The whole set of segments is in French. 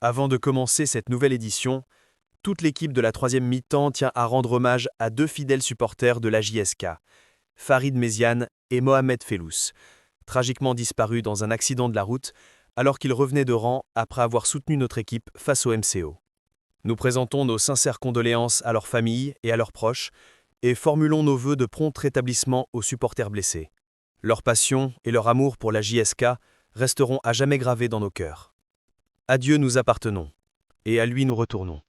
Avant de commencer cette nouvelle édition, toute l'équipe de la troisième mi-temps tient à rendre hommage à deux fidèles supporters de la JSK, Farid Méziane et Mohamed Fellous, tragiquement disparus dans un accident de la route alors qu'ils revenaient de rang après avoir soutenu notre équipe face au MCO. Nous présentons nos sincères condoléances à leurs familles et à leurs proches et formulons nos vœux de prompt rétablissement aux supporters blessés. Leur passion et leur amour pour la JSK resteront à jamais gravés dans nos cœurs. À Dieu nous appartenons, et à lui nous retournons.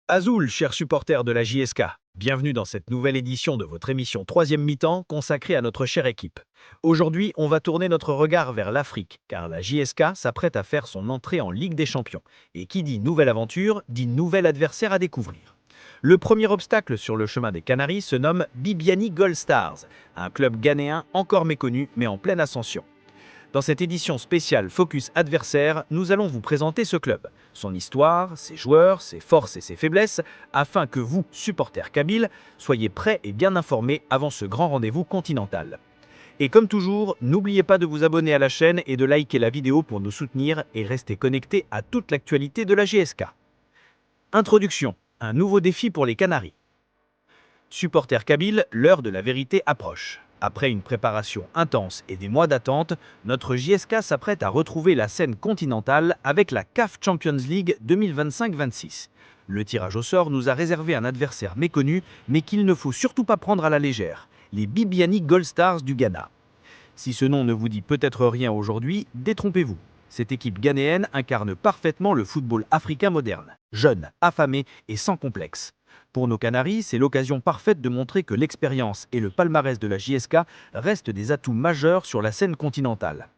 Azul, chers supporters de la JSK, bienvenue dans cette nouvelle édition de votre émission Troisième mi-temps consacrée à notre chère équipe. Aujourd'hui, on va tourner notre regard vers l'Afrique, car la JSK s'apprête à faire son entrée en Ligue des Champions. Et qui dit nouvelle aventure, dit nouvel adversaire à découvrir. Le premier obstacle sur le chemin des Canaries se nomme Bibiani Gold Stars, un club ghanéen encore méconnu mais en pleine ascension. Dans cette édition spéciale Focus Adversaire, nous allons vous présenter ce club, son histoire, ses joueurs, ses forces et ses faiblesses, afin que vous, supporters kabyles, soyez prêts et bien informés avant ce grand rendez-vous continental. Et comme toujours, n'oubliez pas de vous abonner à la chaîne et de liker la vidéo pour nous soutenir et rester connectés à toute l'actualité de la GSK. Introduction, un nouveau défi pour les Canaries. Supporters kabyles, l'heure de la vérité approche. Après une préparation intense et des mois d'attente, notre JSK s'apprête à retrouver la scène continentale avec la CAF Champions League 2025-26. Le tirage au sort nous a réservé un adversaire méconnu, mais qu'il ne faut surtout pas prendre à la légère, les Bibiani Gold Stars du Ghana. Si ce nom ne vous dit peut-être rien aujourd'hui, détrompez-vous. Cette équipe ghanéenne incarne parfaitement le football africain moderne, jeune, affamé et sans complexe. Pour nos Canaries, c'est l'occasion parfaite de montrer que l'expérience et le palmarès de la JSK restent des atouts majeurs sur la scène continentale.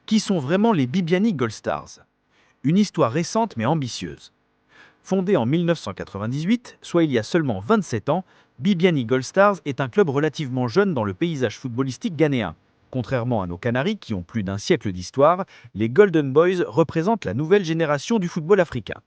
Qui sont vraiment les Bibiani Gold Stars? Une histoire récente mais ambitieuse. Fondée en 1998, soit il y a seulement 27 ans, Bibiani Gold Stars est un club relativement jeune dans le paysage footballistique ghanéen. Contrairement à nos Canaries qui ont plus d'un siècle d'histoire, les Golden Boys représentent la nouvelle génération du football africain.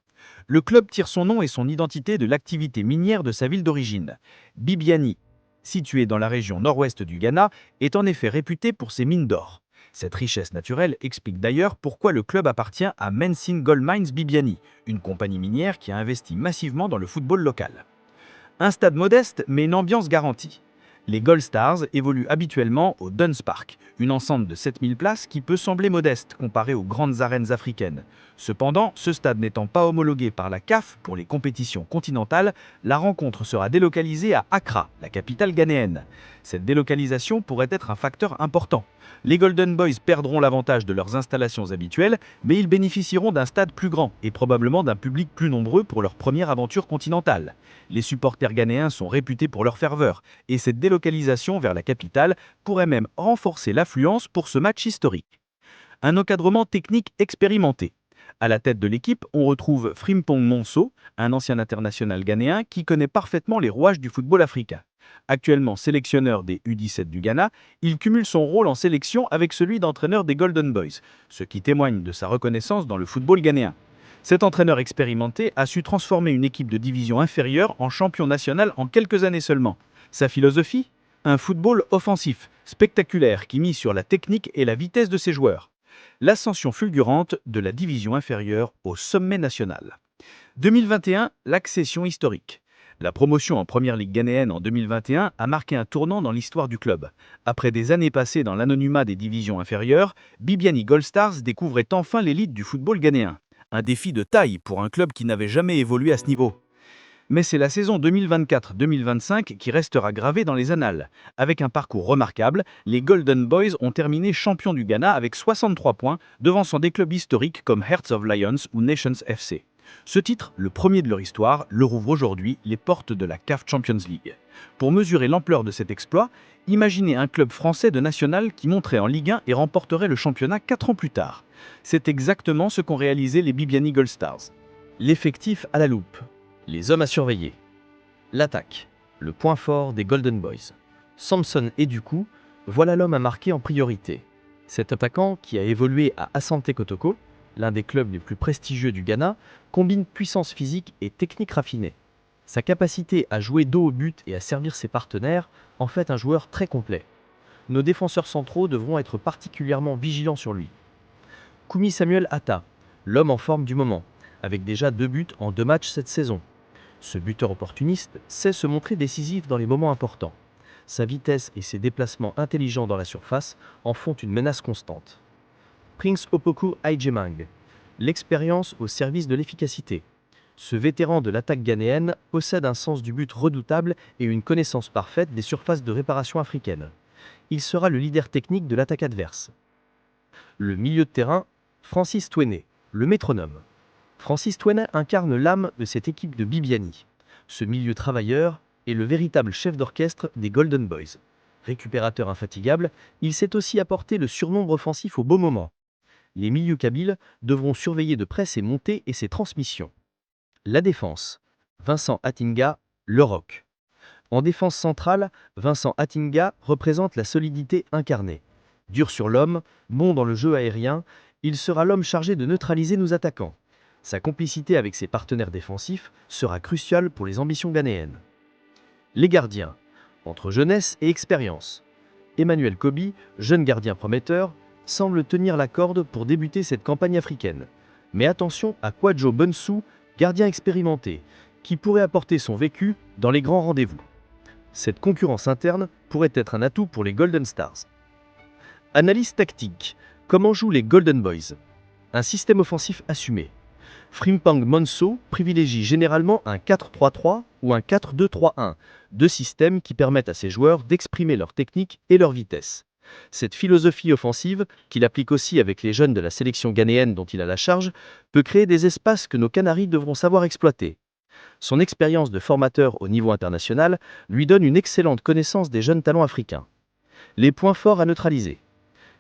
Le club tire son nom et son identité de l'activité minière de sa ville d'origine. Bibiani, située dans la région nord-ouest du Ghana, est en effet réputé pour ses mines d'or. Cette richesse naturelle explique d'ailleurs pourquoi le club appartient à Mensing Gold Mines Bibiani, une compagnie minière qui a investi massivement dans le football local. Un stade modeste mais une ambiance garantie. Les Gold Stars évoluent habituellement au Duns Park, une enceinte de 7000 places qui peut sembler modeste comparée aux grandes arènes africaines. Cependant, ce stade n'étant pas homologué par la CAF pour les compétitions continentales, la rencontre sera délocalisée à Accra, la capitale ghanéenne. Cette délocalisation pourrait être un facteur important. Les Golden Boys perdront l'avantage de leurs installations habituelles, mais ils bénéficieront d'un stade plus grand et probablement d'un public plus nombreux pour leur première aventure continentale. Les supporters ghanéens sont réputés pour leur ferveur, et cette délocalisation vers la capitale pourrait même renforcer l'affluence pour ce match historique. Un encadrement technique expérimenté. À la tête de l'équipe, on retrouve Frimpong Monso, un ancien international ghanéen qui connaît parfaitement les rouages du football africain. Actuellement sélectionneur des U17 du Ghana, il cumule son rôle en sélection avec celui d'entraîneur des Golden Boys, ce qui témoigne de sa reconnaissance dans le football ghanéen. Cet entraîneur expérimenté a su transformer une équipe de division inférieure en champion national en quelques années seulement. Sa philosophie? Un football offensif, spectaculaire qui mise sur la technique et la vitesse de ses joueurs. L'ascension fulgurante de la division inférieure au sommet national. 2021, l'accession historique. La promotion en Première Ligue ghanéenne en 2021 a marqué un tournant dans l'histoire du club. Après des années passées dans l'anonymat des divisions inférieures, Bibiani Gold Stars découvrait enfin l'élite du football ghanéen. Un défi de taille pour un club qui n'avait jamais évolué à ce niveau. Mais c'est la saison 2024-2025 qui restera gravée dans les annales. Avec un parcours remarquable, les Golden Boys ont terminé champions du Ghana avec 63 points, devançant des clubs historiques comme Hearts of Lions ou Nations FC. Ce titre, le premier de leur histoire, leur ouvre aujourd'hui les portes de la CAF Champions League. Pour mesurer l'ampleur de cet exploit, imaginez un club français de national qui monterait en Ligue 1 et remporterait le championnat 4 ans plus tard. C'est exactement ce qu'ont réalisé les Bibiani Gold Stars. L'effectif à la loupe. Les hommes à surveiller. L'attaque, le point fort des Golden Boys. Samson Edoukou, voilà l'homme à marquer en priorité. Cet attaquant, qui a évolué à Asante Kotoko, l'un des clubs les plus prestigieux du Ghana, combine puissance physique et technique raffinée. Sa capacité à jouer dos au but et à servir ses partenaires en fait un joueur très complet. Nos défenseurs centraux devront être particulièrement vigilants sur lui. Kumi Samuel Atta, l'homme en forme du moment. avec déjà 2 buts en 2 matchs cette saison. Ce buteur opportuniste sait se montrer décisif dans les moments importants. Sa vitesse et ses déplacements intelligents dans la surface en font une menace constante. Prince Opoku Aijemang, l'expérience au service de l'efficacité. Ce vétéran de l'attaque ghanéenne possède un sens du but redoutable et une connaissance parfaite des surfaces de réparation africaines. Il sera le leader technique de l'attaque adverse. Le milieu de terrain, Francis Twene, le métronome. Francis Twene incarne l'âme de cette équipe de Bibiani. Ce milieu travailleur est le véritable chef d'orchestre des Golden Boys. Récupérateur infatigable, il sait aussi apporter le surnombre offensif au beau moment. Les milieux kabyles devront surveiller de près ses montées et ses transmissions. La défense, Vincent Atinga, le roc. En défense centrale, Vincent Atinga représente la solidité incarnée. Dur sur l'homme, bon dans le jeu aérien, il sera l'homme chargé de neutraliser nos attaquants. Sa complicité avec ses partenaires défensifs sera cruciale pour les ambitions ghanéennes. Les gardiens, entre jeunesse et expérience. Emmanuel Kobi, jeune gardien prometteur, semble tenir la corde pour débuter cette campagne africaine. Mais attention à Kwadjo Bonsou, gardien expérimenté, qui pourrait apporter son vécu dans les grands rendez-vous. Cette concurrence interne pourrait être un atout pour les Golden Stars. Analyse tactique. Comment jouent les Golden Boys? Un système offensif assumé. Frimpong Monso privilégie généralement un 4-3-3 ou un 4-2-3-1, deux systèmes qui permettent à ses joueurs d'exprimer leur technique et leur vitesse. Cette philosophie offensive, qu'il applique aussi avec les jeunes de la sélection ghanéenne dont il a la charge, peut créer des espaces que nos Canaries devront savoir exploiter. Son expérience de formateur au niveau international lui donne une excellente connaissance des jeunes talents africains. Les points forts à neutraliser.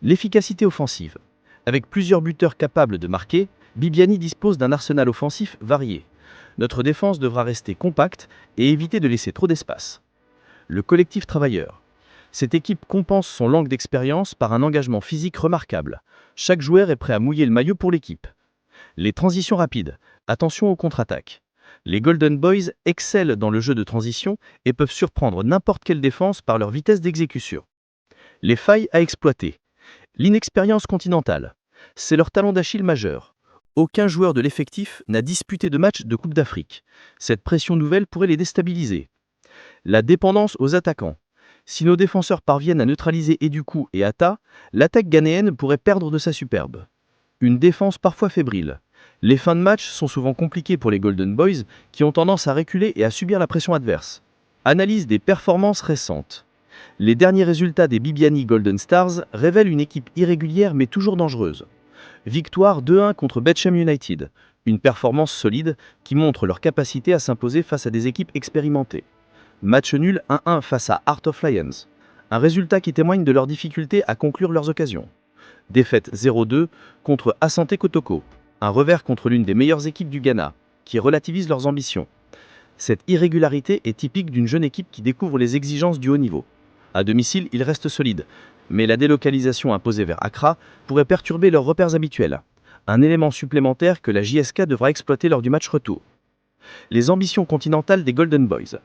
L'efficacité offensive. Avec plusieurs buteurs capables de marquer, Bibiani dispose d'un arsenal offensif varié. Notre défense devra rester compacte et éviter de laisser trop d'espace. Le collectif travailleur. Cette équipe compense son manque d'expérience par un engagement physique remarquable. Chaque joueur est prêt à mouiller le maillot pour l'équipe. Les transitions rapides. Attention aux contre-attaques. Les Golden Boys excellent dans le jeu de transition et peuvent surprendre n'importe quelle défense par leur vitesse d'exécution. Les failles à exploiter. L'inexpérience continentale. C'est leur talon d'Achille majeur. Aucun joueur de l'effectif n'a disputé de match de Coupe d'Afrique. Cette pression nouvelle pourrait les déstabiliser. La dépendance aux attaquants. Si nos défenseurs parviennent à neutraliser Eduku et Atta, l'attaque ghanéenne pourrait perdre de sa superbe. Une défense parfois fébrile. Les fins de match sont souvent compliquées pour les Golden Boys qui ont tendance à reculer et à subir la pression adverse. Analyse des performances récentes. Les derniers résultats des Bibiani Golden Stars révèlent une équipe irrégulière mais toujours dangereuse. Victoire 2-1 contre Betchem United, une performance solide qui montre leur capacité à s'imposer face à des équipes expérimentées. Match nul 1-1 face à Heart of Lions, un résultat qui témoigne de leur difficulté à conclure leurs occasions. Défaite 0-2 contre Asante Kotoko, un revers contre l'une des meilleures équipes du Ghana, qui relativise leurs ambitions. Cette irrégularité est typique d'une jeune équipe qui découvre les exigences du haut niveau. À domicile, ils restent solides, mais la délocalisation imposée vers Accra pourrait perturber leurs repères habituels. Un élément supplémentaire que la JSK devra exploiter lors du match retour. Les ambitions continentales des Golden Boys.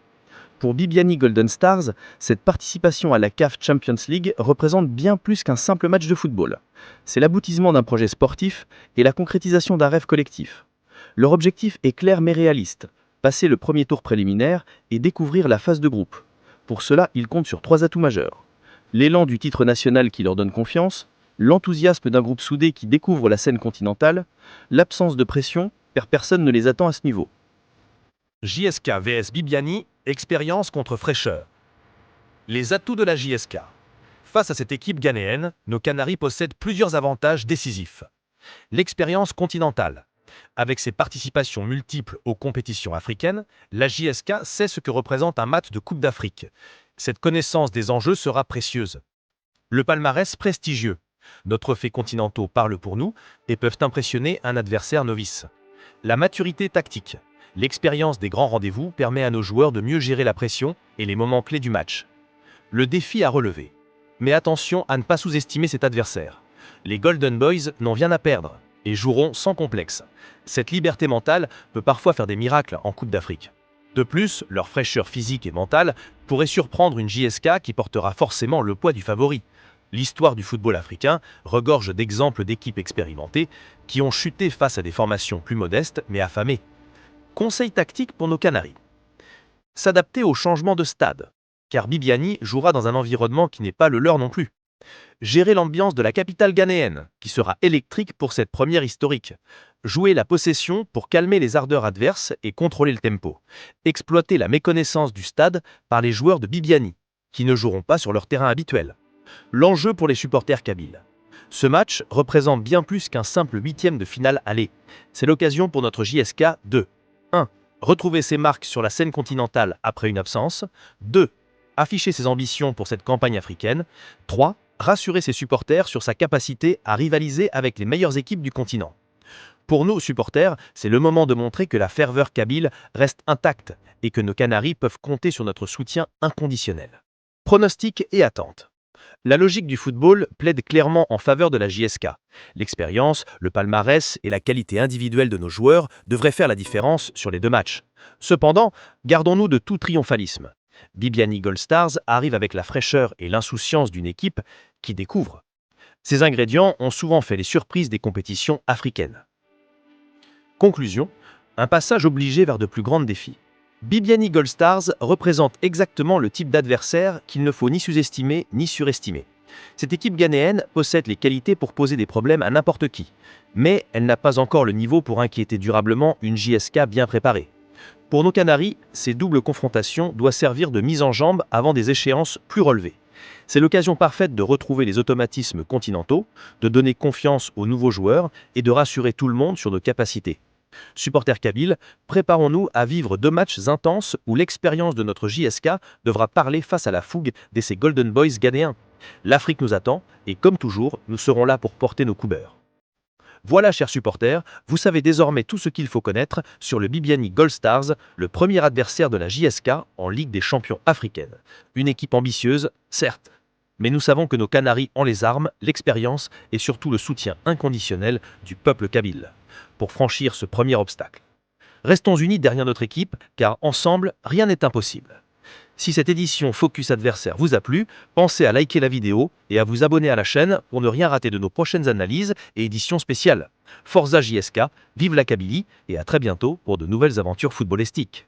Pour Bibiani Golden Stars, cette participation à la CAF Champions League représente bien plus qu'un simple match de football. C'est l'aboutissement d'un projet sportif et la concrétisation d'un rêve collectif. Leur objectif est clair mais réaliste, passer le premier tour préliminaire et découvrir la phase de groupe. Pour cela, ils comptent sur 3 atouts majeurs. L'élan du titre national qui leur donne confiance, l'enthousiasme d'un groupe soudé qui découvre la scène continentale, l'absence de pression, car personne ne les attend à ce niveau. JSK vs Bibiani, expérience contre fraîcheur. Les atouts de la JSK. Face à cette équipe ghanéenne, nos Canaries possèdent plusieurs avantages décisifs. L'expérience continentale. Avec ses participations multiples aux compétitions africaines, la JSK sait ce que représente un match de Coupe d'Afrique. Cette connaissance des enjeux sera précieuse. Le palmarès prestigieux. Nos trophées continentaux parlent pour nous et peuvent impressionner un adversaire novice. La maturité tactique. L'expérience des grands rendez-vous permet à nos joueurs de mieux gérer la pression et les moments clés du match. Le défi à relever. Mais attention à ne pas sous-estimer cet adversaire. Les Golden Boys n'ont rien à perdre et joueront sans complexe. Cette liberté mentale peut parfois faire des miracles en Coupe d'Afrique. De plus, leur fraîcheur physique et mentale pourrait surprendre une JSK qui portera forcément le poids du favori. L'histoire du football africain regorge d'exemples d'équipes expérimentées qui ont chuté face à des formations plus modestes mais affamées. Conseil tactique pour nos Canaries. S'adapter au changement de stade, car Bibiani jouera dans un environnement qui n'est pas le leur non plus. Gérer l'ambiance de la capitale ghanéenne, qui sera électrique pour cette première historique. Jouer la possession pour calmer les ardeurs adverses et contrôler le tempo. Exploiter la méconnaissance du stade par les joueurs de Bibiani, qui ne joueront pas sur leur terrain habituel. L'enjeu pour les supporters kabyles. Ce match représente bien plus qu'un simple huitième de finale aller. C'est l'occasion pour notre JSK de 1. Retrouver ses marques sur la scène continentale après une absence. 2. Afficher ses ambitions pour cette campagne africaine. 3. Rassurer ses supporters sur sa capacité à rivaliser avec les meilleures équipes du continent. Pour nos supporters, c'est le moment de montrer que la ferveur kabyle reste intacte et que nos Canaries peuvent compter sur notre soutien inconditionnel. Pronostics et attentes. La logique du football plaide clairement en faveur de la JSK. L'expérience, le palmarès et la qualité individuelle de nos joueurs devraient faire la différence sur les deux matchs. Cependant, gardons-nous de tout triomphalisme. Bibiani Gold Stars arrive avec la fraîcheur et l'insouciance d'une équipe qui découvre. Ces ingrédients ont souvent fait les surprises des compétitions africaines. Conclusion, un passage obligé vers de plus grands défis. Bibiani Gold Stars représente exactement le type d'adversaire qu'il ne faut ni sous-estimer ni surestimer. Cette équipe ghanéenne possède les qualités pour poser des problèmes à n'importe qui, mais elle n'a pas encore le niveau pour inquiéter durablement une JSK bien préparée. Pour nos Canaries, ces doubles confrontations doivent servir de mise en jambe avant des échéances plus relevées. C'est l'occasion parfaite de retrouver les automatismes continentaux, de donner confiance aux nouveaux joueurs et de rassurer tout le monde sur nos capacités. Supporters kabyles, préparons-nous à vivre 2 matchs intenses où l'expérience de notre JSK devra parler face à la fougue de ces Golden Boys ghanéens. L'Afrique nous attend et comme toujours, nous serons là pour porter nos couleurs. Voilà, chers supporters, vous savez désormais tout ce qu'il faut connaître sur le Bibiani Gold Stars, le premier adversaire de la JSK en Ligue des champions africaine. Une équipe ambitieuse, certes, mais nous savons que nos Canaries ont les armes, l'expérience et surtout le soutien inconditionnel du peuple kabyle pour franchir ce premier obstacle. Restons unis derrière notre équipe, car ensemble, rien n'est impossible. Si cette édition Focus Adversaire vous a plu, pensez à liker la vidéo et à vous abonner à la chaîne pour ne rien rater de nos prochaines analyses et éditions spéciales. Forza JSK, vive la Kabylie et à très bientôt pour de nouvelles aventures footballistiques.